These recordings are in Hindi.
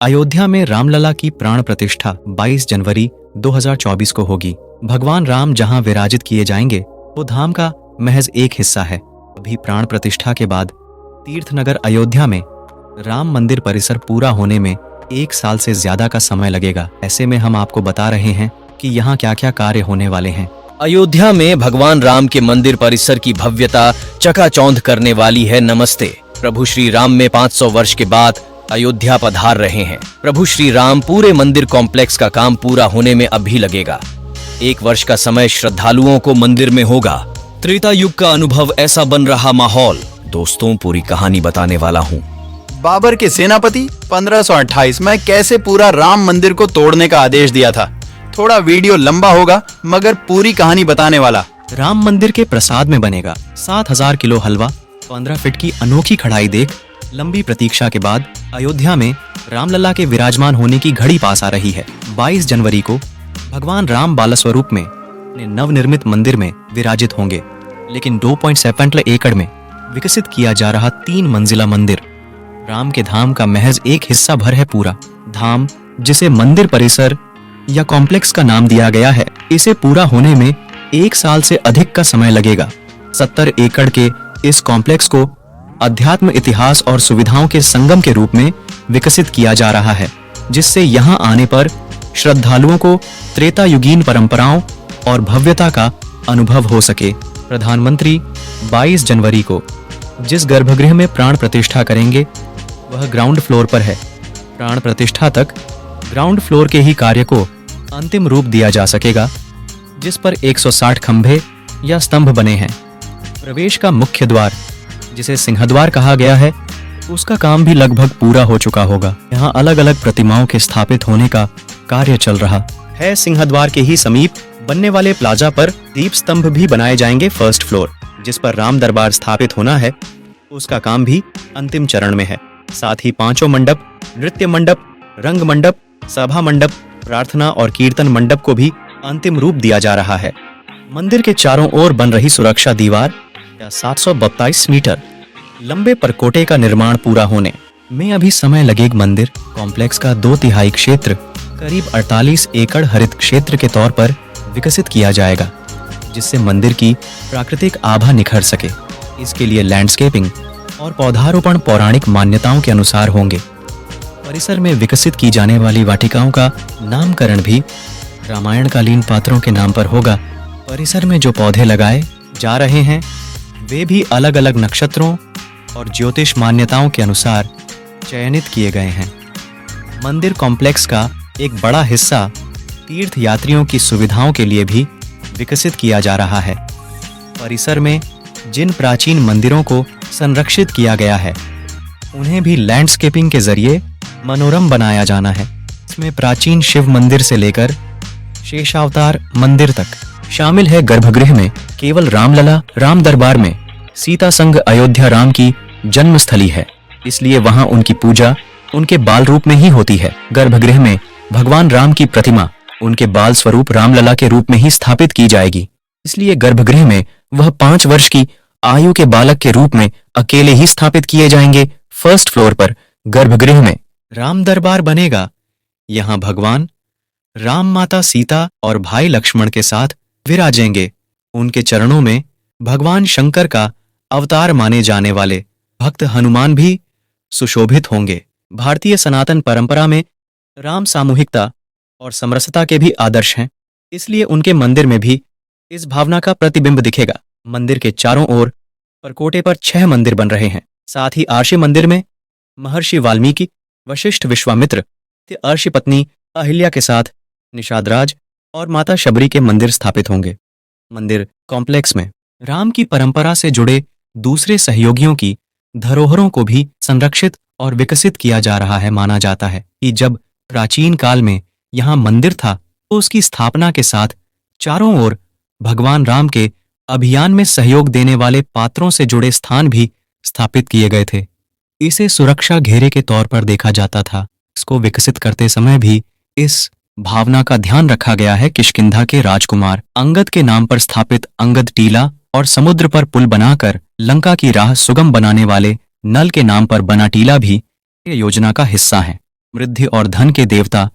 अयोध्या में रामलला की प्राण प्रतिष्ठा 22 जनवरी 2024 को होगी। भगवान राम जहां विराजित किए जाएंगे वो धाम का महज एक हिस्सा है। अभी प्राण प्रतिष्ठा के बाद तीर्थनगर अयोध्या में राम मंदिर परिसर पूरा होने में 1 साल से ज्यादा का समय लगेगा। ऐसे में हम आपको बता रहे हैं कि यहाँ क्या क्या कार्य होने वाले हैं। अयोध्या में भगवान राम के मंदिर परिसर की भव्यता चकाचौंध करने वाली है। नमस्ते। प्रभु श्री राम में 500 वर्ष के बाद अयोध्या पधार रहे हैं। प्रभु श्री राम पूरे मंदिर कॉम्प्लेक्स का काम पूरा होने में अभी लगेगा। 1 वर्ष का समय श्रद्धालुओं को मंदिर में होगा। त्रेता युग का अनुभव ऐसा बन रहा माहौल। दोस्तों, पूरी कहानी बताने वाला हूँ। बाबर के सेनापति 1528 में कैसे पूरा राम मंदिर को तोड़ने का आदेश दिया था। थोड़ा वीडियो लंबा होगा मगर पूरी कहानी बताने वाला। राम मंदिर के प्रसाद में बनेगा 7000 किलो हलवा। 15 फीट की अनोखी खड़ाई देख लंबी प्रतीक्षा के बाद अयोध्या में रामलला के विराजमान होने की घड़ी पास आ रही है। 22 जनवरी को भगवान राम बाल स्वरूप में अपने नवनिर्मित मंदिर में विराजित होंगे। लेकिन 2.7 एकड़ में विकसित किया जा रहा 3 मंजिला मंदिर राम के धाम का महज एक हिस्सा भर है। पूरा धाम, जिसे मंदिर परिसर या कॉम्प्लेक्स का नाम दिया गया है, इसे पूरा होने में 1 साल से अधिक का समय लगेगा। 70 एकड़ के इस कॉम्प्लेक्स को अध्यात्म, इतिहास और सुविधाओं के संगम के रूप में विकसित किया जा रहा है, जिससे यहाँ आने पर श्रद्धालुओं को त्रेता युगीन परंपराओं और भव्यता का अनुभव हो सके। प्रधानमंत्री 22 जनवरी को जिस गर्भगृह में प्राण प्रतिष्ठा करेंगे वह ग्राउंड फ्लोर पर है। प्राण प्रतिष्ठा तक ग्राउंड फ्लोर के ही कार्य को अंतिम रूप दिया जा सकेगा, जिस पर 160 खंभे या स्तंभ बने हैं। प्रवेश का मुख्य द्वार, जिसे सिंहद्वार कहा गया है, उसका काम भी लगभग पूरा हो चुका होगा। यहाँ अलग अलग प्रतिमाओं के स्थापित होने का कार्य चल रहा है। सिंहद्वार के ही समीप बनने वाले प्लाजा पर दीप स्तंभ भी बनाए जाएंगे। फर्स्ट फ्लोर, जिस पर राम दरबार स्थापित होना है, उसका काम भी अंतिम चरण में है। साथ ही 5 मंडप, नृत्य मंडप, रंग मंडप, सभा मंडप, प्रार्थना और कीर्तन मंडप को भी अंतिम रूप दिया जा रहा है। मंदिर के चारों ओर बन रही सुरक्षा दीवार या 732 मीटर लंबे परकोटे का निर्माण पूरा होने में अभी समय लगेगा। मंदिर कॉम्प्लेक्स का 2/3 क्षेत्र करीब 48 एकड़ हरित क्षेत्र के तौर पर विकसित किया जाएगा, जिससे मंदिर की प्राकृतिक आभा निखर सके। इसके लिए लैंडस्केपिंग और पौधारोपण पौराणिक मान्यताओं के अनुसार होंगे। परिसर में विकसित की जाने वाली वाटिकाओं का नामकरण भी रामायणकालीन पात्रों के नाम पर होगा। परिसर में जो पौधे लगाए जा रहे हैं वे भी अलग अलग नक्षत्रों और ज्योतिष मान्यताओं के अनुसार चयनित किए गए हैं। मंदिर कॉम्प्लेक्स का एक बड़ा हिस्सा तीर्थ यात्रियों की सुविधाओं के लिए भी विकसित किया जा रहा है। परिसर में जिन प्राचीन मंदिरों को संरक्षित किया गया है, उन्हें भी लैंडस्केपिंग के जरिए मनोरम बनाया जाना है। इसमें प्राचीन शिव मंदिर से लेकर शेषावतार मंदिर तक शामिल है। गर्भगृह में केवल रामलला, राम दरबार में सीता संग अयोध्या राम की जन्मस्थली है, इसलिए वहां उनकी पूजा उनके बाल रूप में ही होती है। गर्भगृह में भगवान राम की प्रतिमा उनके बाल स्वरूप रामलला के रूप में ही स्थापित की जाएगी, इसलिए गर्भगृह में वह 5 वर्ष की आयु के बालक के रूप में अकेले ही स्थापित किए जाएंगे। फर्स्ट फ्लोर पर गर्भगृह में राम दरबार बनेगा। यहाँ भगवान राम, माता सीता और भाई लक्ष्मण के साथ विराजेंगे। उनके चरणों में भगवान शंकर का अवतार माने जाने वाले भक्त हनुमान भी सुशोभित होंगे। भारतीय सनातन परंपरा में राम सामूहिकता और समरसता के भी आदर्श हैं, इसलिए उनके मंदिर में भी इस भावना का प्रतिबिंब दिखेगा। मंदिर के चारों ओर परकोटे पर 6 मंदिर बन रहे हैं। साथ ही आर्षि मंदिर में महर्षि वाल्मीकि, वशिष्ठ, विश्वामित्र, अर्षि पत्नी अहिल्या के साथ निषादराज और माता शबरी के मंदिर स्थापित होंगे। मंदिर कॉम्प्लेक्स में राम की परंपरा से जुड़े दूसरे सहयोगियों की धरोहरों को भी संरक्षित और विकसित किया जा रहा है। माना जाता है कि जब प्राचीन काल में यहाँ मंदिर था तो उसकी स्थापना के साथ चारों ओर भगवान राम के अभियान में सहयोग देने वाले पात्रों से जुड़े स्थान भी स्थापित किए गए थे। इसे सुरक्षा घेरे के तौर पर देखा जाता था। इसको विकसित करते समय भी इस भावना का ध्यान रखा गया है। किष्किंधा के राजकुमार अंगद के नाम पर स्थापित अंगद टीला और समुद्र पर पुल बनाकर लंका की राह सुगम बनाने वाले नल के नाम पर बना टीला भी योजना का हिस्सा है। समृद्धि और धन के देवता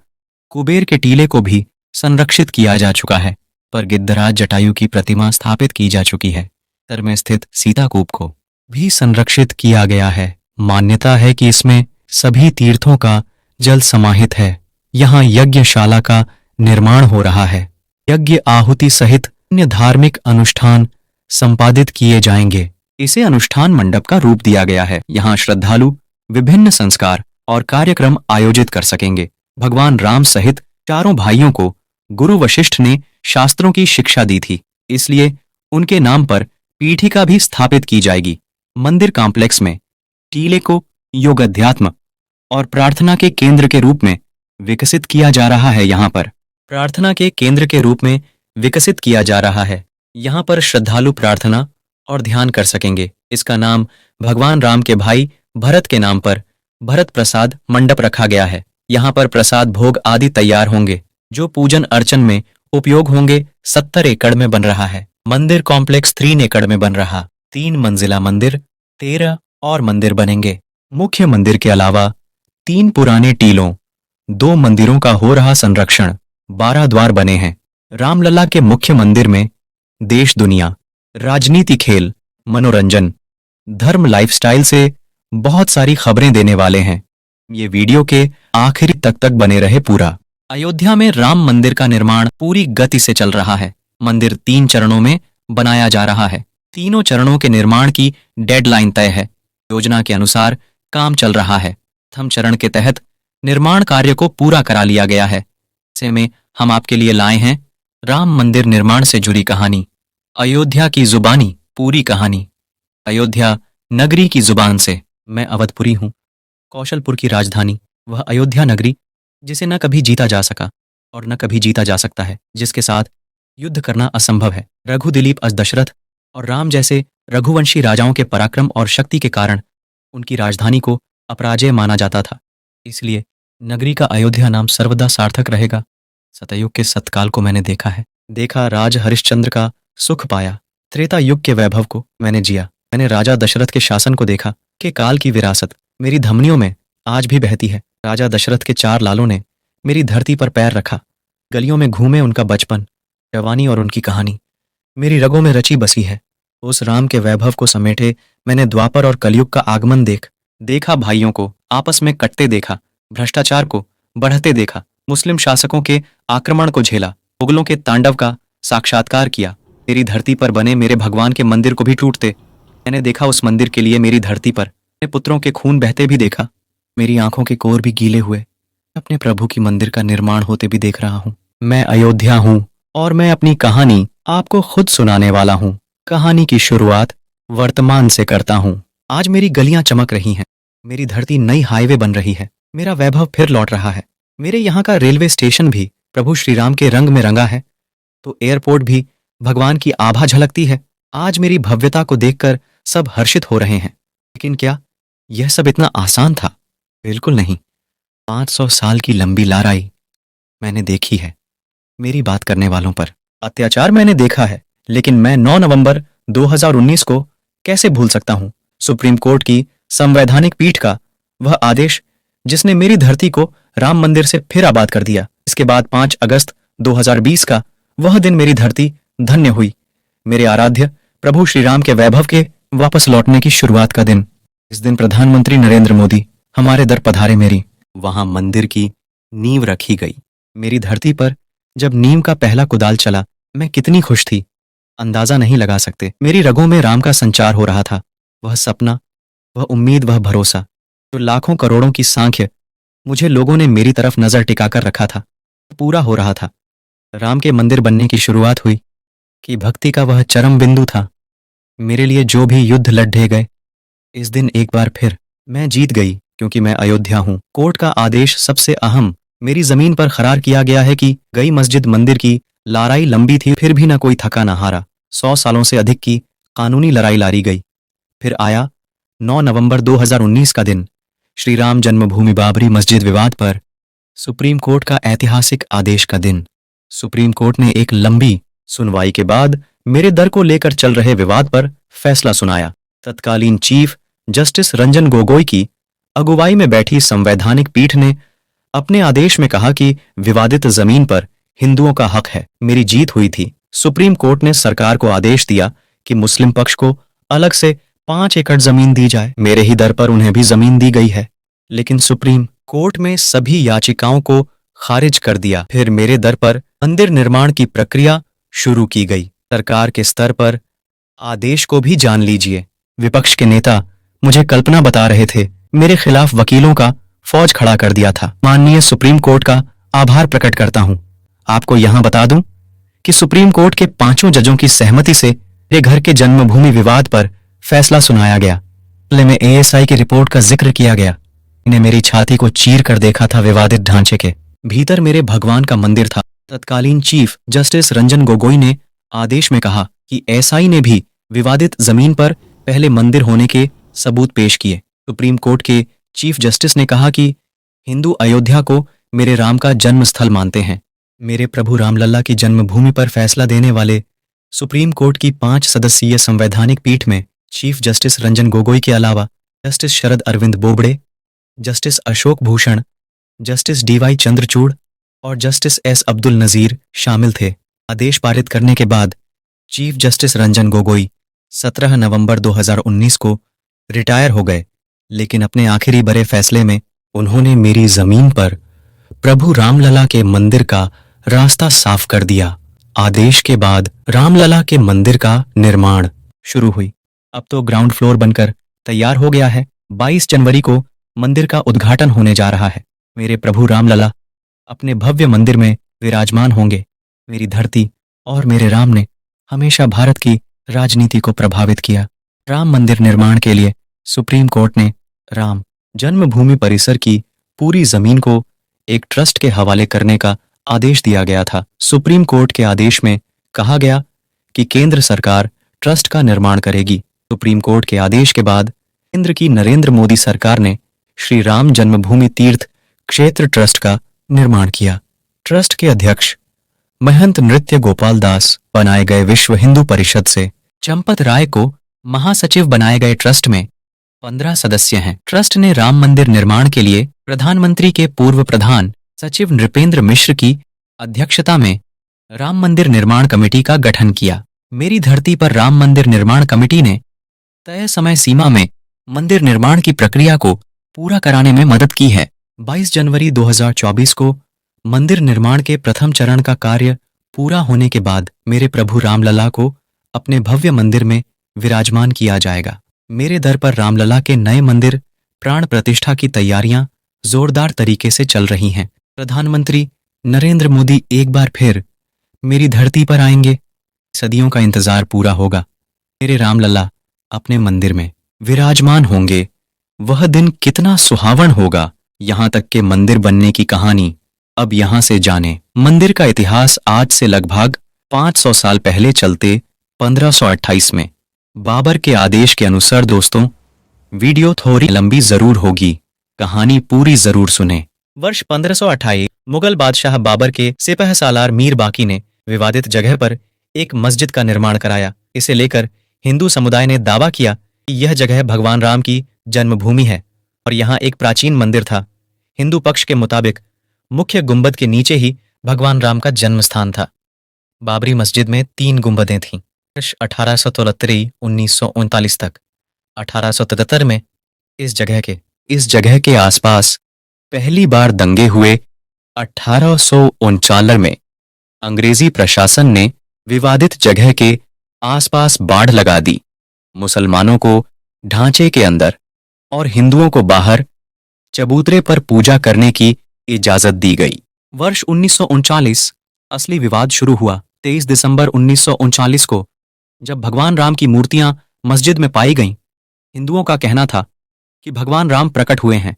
कुबेर के टीले को भी संरक्षित किया जा चुका है, पर गिद्धराज जटायु की प्रतिमा स्थापित की जा चुकी है। उत्तर में स्थित सीताकूप को भी संरक्षित किया गया है। मान्यता है कि इसमें सभी तीर्थों का जल समाहित है। यहाँ यज्ञशाला का निर्माण हो रहा है। यज्ञ आहुति सहित अन्य धार्मिक अनुष्ठान संपादित किए जाएंगे। इसे अनुष्ठान मंडप का रूप दिया गया है। यहाँ श्रद्धालु विभिन्न संस्कार और कार्यक्रम आयोजित कर सकेंगे। भगवान राम सहित चारों भाइयों को गुरु वशिष्ठ ने शास्त्रों की शिक्षा दी थी, इसलिए उनके नाम पर पीठिका भी स्थापित की जाएगी। मंदिर कॉम्प्लेक्स में टीले को योग अध्यात्म और प्रार्थना के केंद्र के रूप में विकसित किया जा रहा है। यहाँ पर प्रार्थना के केंद्र के रूप में विकसित किया जा रहा है। यहाँ पर श्रद्धालु प्रार्थना और ध्यान कर सकेंगे। इसका नाम भगवान राम के भाई भरत के नाम पर भरत प्रसाद मंडप रखा गया है। यहाँ पर प्रसाद भोग आदि तैयार होंगे जो पूजन अर्चन में उपयोग होंगे। 70 एकड़ में बन रहा है। मंदिर कॉम्प्लेक्स 3 एकड़ में बन रहा। 3 मंजिला मंदिर, 13 और मंदिर बनेंगे। मुख्य मंदिर के अलावा 3 पुराने टीलों, 2 मंदिरों का हो रहा संरक्षण, 12 द्वार बने हैं। रामलला के मुख्य मंदिर में देश दुनिया, राजनीति, खेल, मनोरंजन, धर्म, लाइफस्टाइल से बहुत सारी खबरें देने वाले हैं। ये वीडियो के आखिरी तक बने रहे पूरा। अयोध्या में राम मंदिर का निर्माण पूरी गति से चल रहा है। मंदिर 3 चरणों में बनाया जा रहा है। तीनों चरणों के निर्माण की डेडलाइन तय है। योजना के अनुसार काम चल रहा है। प्रथम चरण के तहत निर्माण कार्य को पूरा करा लिया गया है। ऐसे में हम आपके लिए लाए हैं राम मंदिर निर्माण से जुड़ी कहानी, अयोध्या की जुबानी पूरी कहानी, अयोध्या नगरी की जुबान से। मैं अवधपुरी हूँ, कौशलपुर की राजधानी, वह अयोध्या नगरी जिसे न कभी जीता जा सका और न कभी जीता जा सकता है, जिसके साथ युद्ध करना असंभव है। रघु, दिलीप, दशरथ और राम जैसे रघुवंशी राजाओं के पराक्रम और शक्ति के कारण उनकी राजधानी को अपराजय माना जाता था। इसलिए नगरी का अयोध्या नाम सर्वदा सार्थक रहेगा। सतयुग के सतकाल को मैंने देखा राज हरिश्चंद्र का सुख पाया। त्रेता युग के वैभव को मैंने जिया। मैंने राजा दशरथ के शासन को देखा कि काल की विरासत मेरी धमनियों में आज भी बहती है। राजा दशरथ के 4 लालों ने मेरी धरती पर पैर रखा। गलियों में घूमे उनका बचपन, जवानी और उनकी कहानी मेरी रगों में रची बसी है। उस राम के वैभव को समेटे मैंने द्वापर और कलयुग का आगमन देखा। भाइयों को आपस में कटते देखा, भ्रष्टाचार को बढ़ते देखा, मुस्लिम शासकों के आक्रमण को झेला, मुगलों के तांडव का साक्षात्कार किया। मेरी धरती पर बने मेरे भगवान के मंदिर को भी टूटते मैंने देखा। उस मंदिर के लिए मेरी धरती पर अपने पुत्रों के खून बहते भी देखा। मेरी आंखों के कोर भी गीले हुए। अपने प्रभु की मंदिर का निर्माण होते भी देख रहा हूँ। मैं अयोध्या हूँ और मैं अपनी कहानी आपको खुद सुनाने वाला हूँ। कहानी की शुरुआत वर्तमान से करता हूँ। आज मेरी गलियां चमक रही हैं। मेरी धरती नई हाईवे बन रही है। मेरा वैभव फिर लौट रहा है। मेरे यहाँ का रेलवे स्टेशन भी प्रभु श्री राम के रंग में रंगा है, तो एयरपोर्ट भी भगवान की आभा झलकती है। आज मेरी भव्यता को देखकर सब हर्षित हो रहे हैं। लेकिन क्या यह सब इतना आसान था? बिल्कुल नहीं। 500 साल की लंबी लड़ाई मैंने देखी है। मेरी बात करने वालों पर अत्याचार मैंने देखा है, लेकिन मैं 9 नवंबर 2019 को कैसे भूल सकता हूँ? सुप्रीम कोर्ट की संवैधानिक पीठ का वह आदेश जिसने मेरी धरती को राम मंदिर से फिर आबाद कर दिया। इसके बाद 5 अगस्त 2020 का वह दिन मेरी धरती धन्य हुई। मेरे आराध्य प्रभु श्री राम के वैभव के वापस लौटने की शुरुआत का दिन। इस दिन प्रधानमंत्री नरेंद्र मोदी हमारे दर पधारे। मेरी वहां मंदिर की नींव रखी गई। मेरी धरती पर जब नीम का पहला कुदाल चला, मैं कितनी खुश थी, अंदाजा नहीं लगा सकते। मेरी रगों में राम का संचार हो रहा था। वह सपना, वह उम्मीद, वह भरोसा जो लाखों करोड़ों की सांख्य मुझे लोगों ने मेरी तरफ नजर टिकाकर रखा था, पूरा हो रहा था। राम के मंदिर बनने की शुरुआत हुई कि भक्ति का वह चरम बिंदु था। मेरे लिए जो भी युद्ध लड़े गए, इस दिन एक बार फिर मैं जीत गई, क्योंकि मैं अयोध्या हूँ। कोर्ट का आदेश सबसे अहम मेरी जमीन पर करार किया गया है कि गई मस्जिद मंदिर की लड़ाई लंबी थी, फिर भी न कोई थका न हारा। 100 सालों से अधिक की कानूनी लड़ाई लड़ी गई। फिर आया 9 नवंबर 2019 का दिन, श्री राम जन्मभूमि बाबरी मस्जिद विवाद पर सुप्रीम कोर्ट का ऐतिहासिक आदेश का दिन। सुप्रीम कोर्ट ने एक लंबी सुनवाई के बाद मेरे दर को लेकर चल रहे विवाद पर फैसला सुनाया। तत्कालीन चीफ जस्टिस रंजन गोगोई की अगुवाई में बैठी संवैधानिक पीठ ने अपने आदेश में कहा कि विवादित जमीन पर हिंदुओं का हक है। मेरी जीत हुई थी। सुप्रीम कोर्ट ने सरकार को आदेश दिया कि मुस्लिम पक्ष को अलग से 5 एकड़ जमीन दी जाए। मेरे ही दर पर उन्हें भी जमीन दी गई है, लेकिन सुप्रीम कोर्ट में सभी याचिकाओं को खारिज कर दिया। फिर मेरे दर पर मंदिर निर्माण की प्रक्रिया शुरू की गई। सरकार के स्तर पर आदेश को भी जान लीजिए। विपक्ष के नेता मुझे कल्पना बता रहे थे। मेरे खिलाफ वकीलों का फौज खड़ा कर दिया था। माननीय सुप्रीम कोर्ट का आभार प्रकट करता हूं। आपको यहां बता दूं कि सुप्रीम कोर्ट के 5 जजों की सहमति से मेरे घर के जन्मभूमि विवाद पर फैसला सुनाया गया। मामले में एएसआई की रिपोर्ट का जिक्र किया गया। ने मेरी छाती को चीर कर देखा था। विवादित ढांचे के भीतर मेरे भगवान का मंदिर था। तत्कालीन चीफ जस्टिस रंजन गोगोई ने आदेश में कहा कि एसआई ने भी विवादित जमीन पर पहले मंदिर होने के सबूत पेश किए। सुप्रीम कोर्ट के चीफ जस्टिस ने कहा कि हिंदू अयोध्या को मेरे राम का जन्म स्थल मानते हैं। मेरे प्रभु रामलला की जन्मभूमि पर फैसला देने वाले सुप्रीम कोर्ट की 5 सदस्यीय संवैधानिक पीठ में चीफ जस्टिस रंजन गोगोई के अलावा justice Sharad Arvind Bobde, justice Ashok Bhushan, justice DY Chandrachud और जस्टिस एस अब्दुल नजीर शामिल थे। आदेश पारित करने के बाद चीफ जस्टिस रंजन गोगोई 17 नवंबर 2019 को रिटायर हो गए, लेकिन अपने आखिरी बड़े फैसले में उन्होंने मेरी जमीन पर प्रभु रामलला के मंदिर का रास्ता साफ कर दिया। आदेश के बाद रामलला के मंदिर का निर्माण शुरू हुई। अब तो ग्राउंड फ्लोर बनकर तैयार हो गया है। 22 जनवरी को मंदिर का उद्घाटन होने जा रहा है। मेरे प्रभु रामलला अपने भव्य मंदिर में विराजमान होंगे। मेरी धरती और मेरे राम ने हमेशा भारत की राजनीति को प्रभावित किया। राम मंदिर निर्माण के लिए सुप्रीम कोर्ट ने राम जन्मभूमि परिसर की पूरी जमीन को एक ट्रस्ट के हवाले करने का आदेश दिया गया था। सुप्रीम कोर्ट के आदेश में कहा गया कि केंद्र सरकार ट्रस्ट का निर्माण करेगी। सुप्रीम कोर्ट के आदेश के बाद केंद्र की नरेंद्र मोदी सरकार ने श्री राम जन्मभूमि तीर्थ क्षेत्र ट्रस्ट का निर्माण किया। ट्रस्ट के अध्यक्ष महंत नृत्य गोपाल दास बनाए गए। विश्व हिंदू परिषद से चंपत राय को महासचिव बनाए गए। ट्रस्ट में 15 सदस्य हैं। ट्रस्ट ने राम मंदिर निर्माण के लिए प्रधानमंत्री के पूर्व प्रधान सचिव नृपेंद्र मिश्र की अध्यक्षता में राम मंदिर निर्माण कमेटी का गठन किया। मेरी धरती पर राम मंदिर निर्माण कमेटी ने तय समय सीमा में मंदिर निर्माण की प्रक्रिया को पूरा कराने में मदद की है। 22 जनवरी 2024 को मंदिर निर्माण के प्रथम चरण का कार्य पूरा होने के बाद मेरे प्रभु रामलला को अपने भव्य मंदिर में विराजमान किया जाएगा। मेरे दर पर रामलला के नए मंदिर प्राण प्रतिष्ठा की तैयारियां जोरदार तरीके से चल रही हैं। प्रधानमंत्री नरेंद्र मोदी एक बार फिर मेरी धरती पर आएंगे। सदियों का इंतजार पूरा होगा। मेरे रामलला अपने मंदिर में विराजमान होंगे। वह दिन कितना सुहावन होगा। यहाँ तक के मंदिर बनने की कहानी अब यहाँ से जाने। मंदिर का इतिहास आज से लगभग 500 साल पहले चलते 1528 में बाबर के आदेश के अनुसार। दोस्तों, वीडियो थोड़ी लंबी जरूर होगी, कहानी पूरी जरूर सुने। वर्ष 1528 मुगल बादशाह बाबर के सिपहसालार मीर बाकी ने विवादित जगह पर एक मस्जिद का निर्माण कराया। इसे लेकर हिंदू समुदाय ने दावा किया कि यह जगह भगवान राम की जन्मभूमि है और यहाँ एक प्राचीन मंदिर था। हिंदू पक्ष के मुताबिक मुख्य गुंबद के नीचे ही भगवान राम का जन्म स्थान था। बाबरी मस्जिद में 3 गुंबदें थीं। वर्ष 1873-1939 तक 1873 में इस जगह के आसपास पहली बार दंगे हुए। 1839 में अंग्रेजी प्रशासन ने विवादित जगह के आसपास बाड़ लगा दी। मुसलमानों को ढांचे के अंदर और हिंदुओं को बाहर चबूतरे पर पूजा करने की इजाजत दी गई। वर्ष 1939 असली विवाद शुरू हुआ। 23 दिसंबर 1939 को जब भगवान राम की मूर्तियां मस्जिद में पाई गईं, हिंदुओं का कहना था कि भगवान राम प्रकट हुए हैं,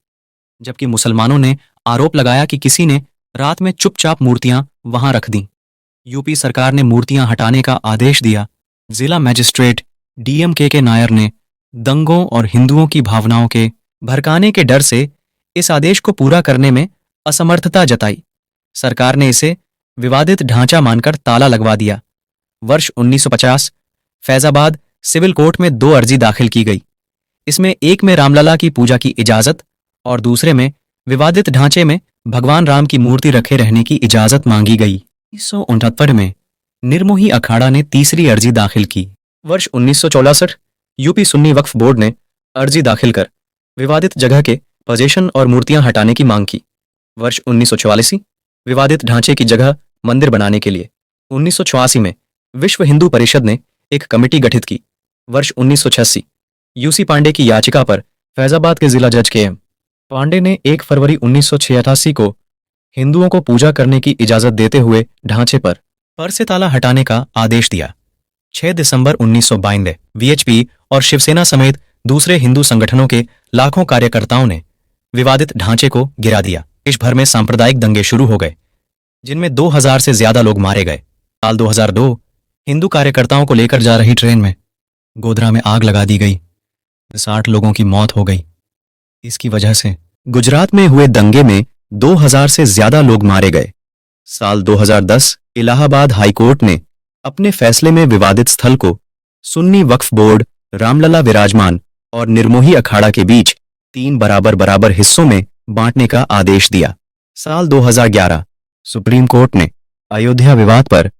जबकि मुसलमानों ने आरोप लगाया कि किसी ने रात में चुपचाप मूर्तियां वहां रख दी। यूपी सरकार ने मूर्तियां हटाने का आदेश दिया। जिला मजिस्ट्रेट डीएम के नायर ने दंगों और हिंदुओं की भावनाओं के भड़काने के डर से इस आदेश को पूरा करने में असमर्थता जताई। सरकार ने इसे विवादित ढांचा मानकर ताला लगवा दिया। वर्ष 1950 फैजाबाद सिविल कोर्ट में 2 अर्जी दाखिल की गई। इसमें एक में रामलला की पूजा की इजाजत और दूसरे में विवादित ढांचे में भगवान राम की मूर्ति रखे रहने की इजाजत मांगी गई। 1969 में निर्मोही अखाड़ा ने तीसरी अर्जी दाखिल की। वर्ष 1964 यूपी सुन्नी वक्फ बोर्ड ने अर्जी दाखिल कर विवादित जगह के पोजीशन और मूर्तियां हटाने की मांग की। वर्ष 1944 विवादित ढांचे की जगह मंदिर बनाने के लिए 1986 में विश्व हिंदू परिषद ने एक कमेटी गठित की। वर्ष 1986 यूसी पांडे की याचिका पर फैजाबाद के जिला जज के पांडे ने 1 फरवरी 1986 को हिंदुओं को पूजा करने की इजाजत देते हुए ढांचे पर से ताला हटाने का आदेश दिया। 6 दिसंबर 1992 वीएचपी और शिवसेना समेत दूसरे हिंदू संगठनों के लाखों कार्यकर्ताओं ने विवादित ढांचे को गिरा दिया। देश भर में सांप्रदायिक दंगे शुरू हो गए, जिनमें 2000 से ज्यादा लोग मारे गए। साल 2002 हिंदू कार्यकर्ताओं को लेकर जा रही ट्रेन में गोधरा में आग लगा दी गई। 60 लोगों की मौत हो गई। इसकी वजह से गुजरात में हुए दंगे में 2000 से ज्यादा लोग मारे गए। साल 2010 इलाहाबाद हाईकोर्ट ने अपने फैसले में विवादित स्थल को सुन्नी वक्फ बोर्ड, रामलला विराजमान और निर्मोही अखाड़ा के बीच 3 बराबर हिस्सों में बांटने का आदेश दिया। साल 2011 सुप्रीम कोर्ट ने अयोध्या विवाद पर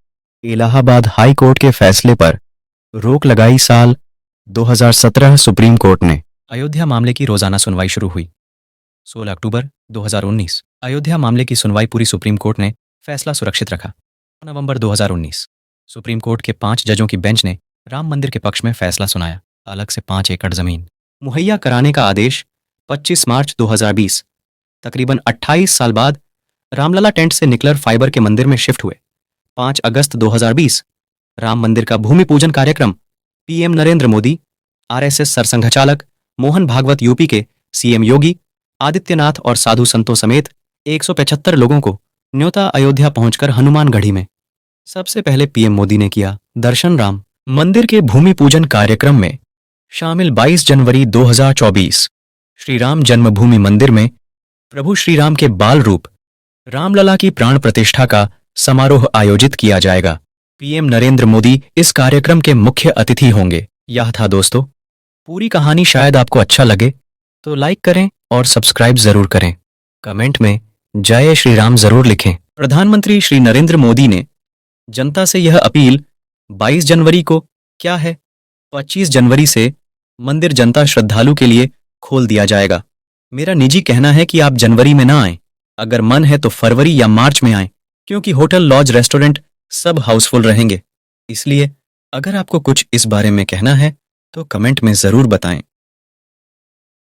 इलाहाबाद हाई कोर्ट के फैसले पर रोक लगाई। साल 2017 सुप्रीम कोर्ट ने अयोध्या मामले की रोजाना सुनवाई शुरू हुई। 16 अक्टूबर 2019 अयोध्या मामले की सुनवाई पूरी। सुप्रीम कोर्ट ने फैसला सुरक्षित रखा। नवंबर 2019 सुप्रीम कोर्ट के 5 जजों की बेंच ने राम मंदिर के पक्ष में फैसला सुनाया। अलग से 5 एकड़ जमीन मुहैया कराने का आदेश। 25 मार्च 2020 तकरीबन 28 साल बाद रामलला टेंट से निकलर फाइबर के मंदिर में शिफ्ट हुए। 5 अगस्त 2020 राम मंदिर का भूमि पूजन कार्यक्रम। पीएम नरेंद्र मोदी, आरएसएस सरसंघचालक मोहन भागवत, यूपी के सीएम योगी आदित्यनाथ और साधु संतों समेत 175 लोगों को न्योता अयोध्या पहुंचकर हनुमानगढ़ी में सबसे पहले पीएम मोदी ने किया दर्शन। राम मंदिर के भूमि पूजन कार्यक्रम में शामिल 22 जनवरी 2024 श्री राम जन्मभूमि मंदिर में प्रभु श्री राम के बाल रूप रामलला की प्राण प्रतिष्ठा का समारोह आयोजित किया जाएगा। पीएम नरेंद्र मोदी इस कार्यक्रम के मुख्य अतिथि होंगे। यह था दोस्तों पूरी कहानी। शायद आपको अच्छा लगे तो लाइक करें और सब्सक्राइब जरूर करें। कमेंट में जय श्री राम जरूर लिखें। प्रधानमंत्री श्री नरेंद्र मोदी ने जनता से यह अपील 22 जनवरी को क्या है 25 जनवरी से मंदिर जनता श्रद्धालु के लिए खोल दिया जाएगा। मेरा निजी कहना है कि आप जनवरी में ना आएं, अगर मन है तो फरवरी या मार्च में आएं, क्योंकि होटल, लॉज, रेस्टोरेंट सब हाउसफुल रहेंगे। इसलिए अगर आपको कुछ इस बारे में कहना है तो कमेंट में जरूर बताएं।